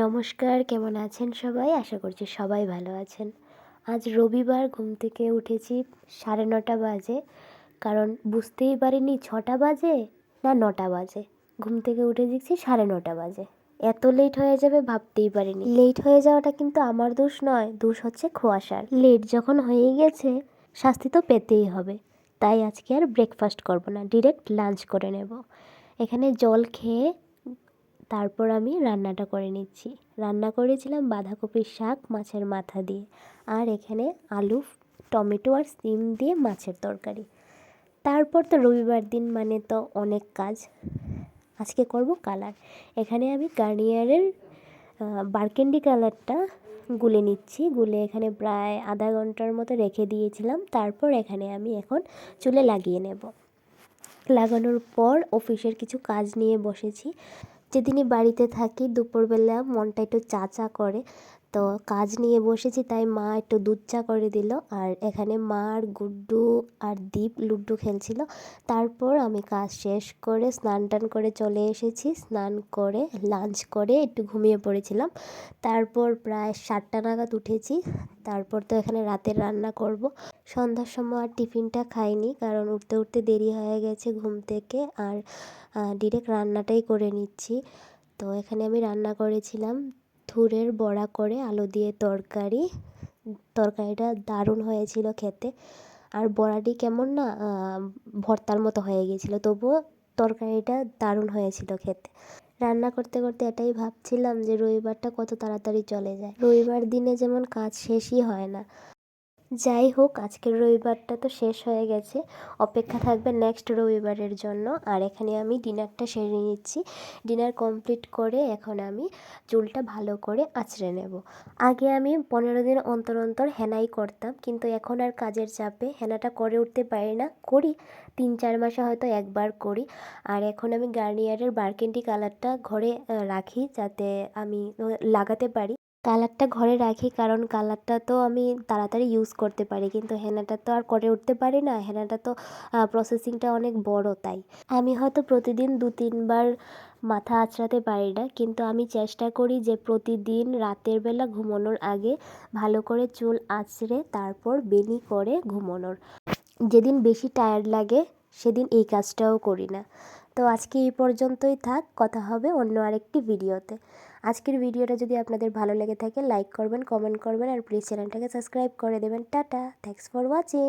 নমস্কার, কেমন আছেন সবাই? আশা করছি সবাই ভালো আছেন। আজ রবিবার, ঘুম থেকে উঠেছি 9:30 বাজে। কারণ বুঝতেই পারিনি 6টা বাজে না 9টা বাজে। ঘুম থেকে উঠে দেখছি 9:30 বাজে। এত লেট হয়ে যাবে ভাবতেই পারিনি। লেট হয়ে যাওয়াটা কিন্তু আমার দোষ নয়, দোষ হচ্ছে খোয়াশার। লেট যখন হয়েই গেছে, শাস্তি তো পেতেই হবে। তাই আজকে আর ব্রেকফাস্ট করব না, ডিরেক্ট লাঞ্চ করে নেব। এখানে জল খেয়ে তারপর আমি রান্নাটা করে নিচ্ছি। রান্না করেছিলাম বাঁধাকপির শাক মাছের মাথা দিয়ে, আর এখানে আলু, টমেটো আর সিম দিয়ে মাছের তরকারি। তারপর তো রবিবার দিন মানে তো অনেক কাজ। আজকে করব কালার। এখানে আমি গার্নিয়ারের বারকেন্ডি কালারটা গুলে নিচ্ছি। গুলে এখানে প্রায় আধা ঘন্টার মতো রেখে দিয়েছিলাম। তারপর এখানে আমি এখন চুলে লাগিয়ে নেব। লাগানোর পর অফিসের কিছু কাজ নিয়ে বসেছি। যেদিনই বাড়িতে থাকি দুপুরবেলা মনটা একটু চা চা করে, তো কাজ নিয়ে বসেছি, তাই মা একটু দুধ চা করে দিল। আর এখানে মা আর গুড্ডু আর দীপ লুডো খেলছিল। তারপর আমি কাজ শেষ করে স্নান টান করে চলে এসেছি। স্নান করে লাঞ্চ করে একটু ঘুমিয়ে পড়েছিলাম। তারপর প্রায় 7টা নাগাদ উঠেছি। তারপর তো এখানে রাতের রান্না করব। সন্ধ্যার সময় আর টিফিনটা খাইনি, কারণ উঠতে উঠতে দেরি হয়ে গেছে ঘুম থেকে। আর ডিরেক্ট রান্নাটাই করে নিচ্ছি। তো এখানে আমি রান্না করেছিলাম থুরের বড়া করে আলু দিয়ে তরকারি। তরকারিটা দারুণ হয়েছিল খেতে। আর বড়াটি কেমন না ভর্তার মতো হয়ে গিয়েছিল, তবুও তরকারিটা দারুণ হয়েছিল খেতে। রান্না করতে করতে এটাই ভাবছিলাম যে রবিবারটা কত তাড়াতাড়ি চলে যায়। রবিবার দিনে যেমন কাজ শেষই হয় না। যাই হোক, আজকের রবিবারটা তো শেষ হয়ে গেছে। অপেক্ষা থাকবে নেক্সট রবিবারের জন্য। আর এখানে আমি ডিনারটা সেরে নিচ্ছি। ডিনার কমপ্লিট করে এখন আমি চুলটা ভালো করে আঁচড়ে নেব। আগে আমি 15 দিন অন্তর অন্তর হেনাই করতাম, কিন্তু এখন আর কাজের চাপে হেনাটা করে উঠতে পারি না। করি 3-4 মাসে হয়তো একবার করি। আর এখন আমি গার্নিয়ারের বারকেন্ডি কালারটা ঘরে রাখি, যাতে আমি লাগাতে পারি। কালারটা ঘরে রাখি কারণ কালারটা তো আমি তাড়াতাড়ি ইউজ করতে পারি, কিন্তু হেনাটা তো আর করে উঠতে পারি না। হেনাটা তো প্রসেসিংটা অনেক বড়, তাই আমি হয়তো প্রতিদিন 2-3 বার মাথা আঁচড়াতে পারি না, কিন্তু আমি চেষ্টা করি যে প্রতিদিন রাতের বেলা ঘুমানোর আগে ভালো করে চুল আঁচড়ে তারপর বেনি করে ঘুমানোর। যেদিন বেশি টায়ার্ড লাগে সেদিন এই কাজটাও করি না। তো আজকে এই পর্যন্তই থাক, কথা হবে অন্য আরেকটি ভিডিওতে। আজকের ভিডিওটা যদি আপনাদের ভালো লেগে থাকে লাইক করবেন, কমেন্ট করবেন, আর প্লিজ চ্যানেলটাকে সাবস্ক্রাইব করে দেবেন। Tata, thanks for watching.